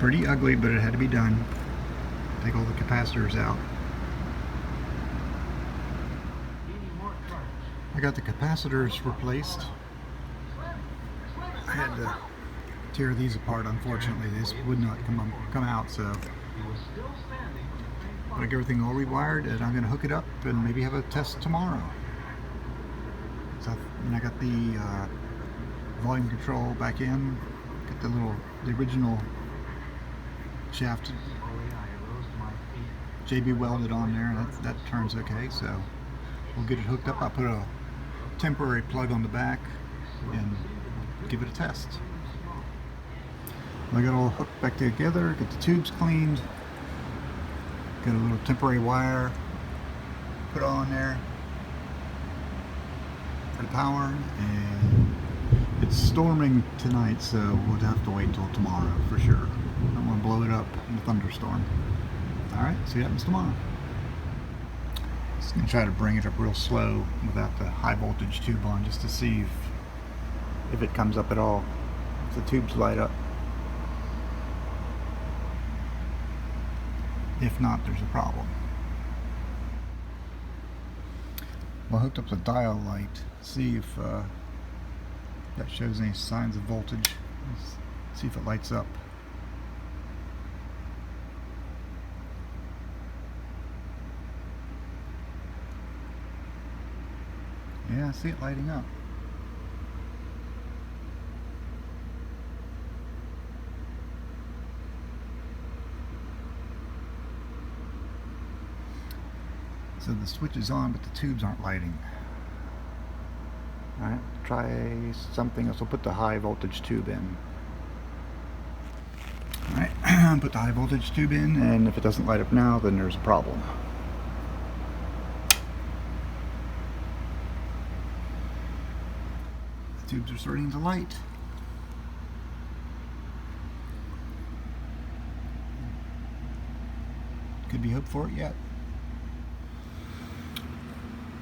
Pretty ugly, but it had to be done. Take all the capacitors out. I got the capacitors replaced. I had to tear these apart, unfortunately. This would not come out, so I got everything all rewired, and I'm going to hook it up and maybe have a test tomorrow. So, and I got the volume control back in. Got the original shaft JB welded on there, and that turns okay. So we'll get it hooked up. I'll put a temporary plug on the back and give it a test. I got it all hooked back together. Get the tubes cleaned. Got a little temporary wire put on there for the power, and it's storming tonight, so we'll have to wait until tomorrow for sure. I don't want to blow it up in a thunderstorm. Alright, see what happens tomorrow. Just going to try to bring it up real slow without the high voltage tube on, just to see if it comes up at all, if the tubes light up. If not, there's a problem. Well, I hooked up the dial light, see if that shows any signs of voltage. Let's see if it lights up. Yeah, I see it lighting up. So the switch is on, but the tubes aren't lighting. Alright, try something else. We'll put the high voltage tube in. Alright, put the high voltage tube in, and if it doesn't light up now, then there's a problem. The tubes are starting to light. Could be hope for it yet.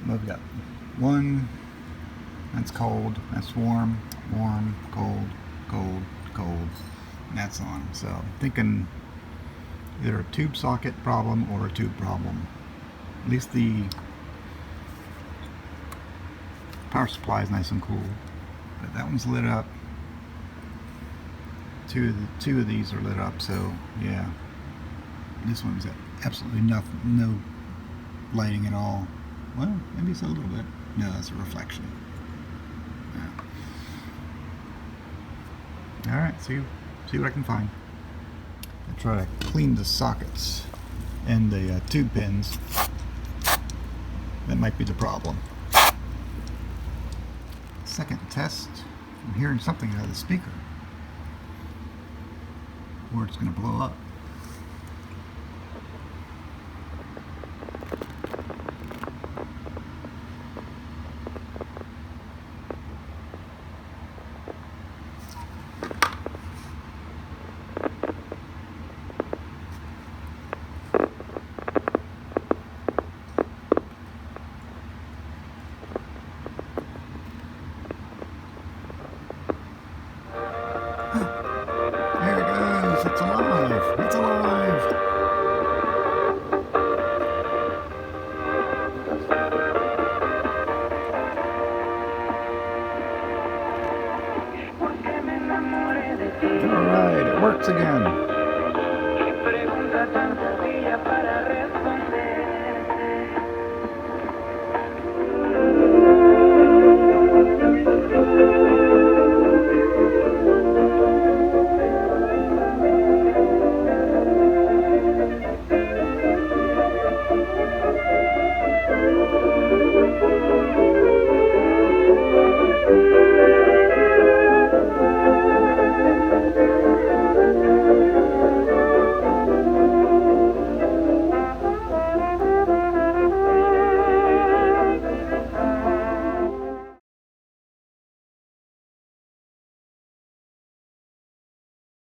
We've got one that's cold, that's warm, warm, cold, cold, cold, and that's on. So I'm thinking either a tube socket problem or a tube problem. At least the power supply is nice and cool. But that one's lit up. Two of these are lit up, so yeah. This one's got absolutely no lighting at all. Well, maybe it's a little bit. No, that's a reflection. Yeah. Alright, see what I can find. I'll try to clean the sockets and the tube pins. That might be the problem. Second test. I'm hearing something out of the speaker. Or it's going to blow up. There it goes! It's alive! It's alive! Alright, it works again!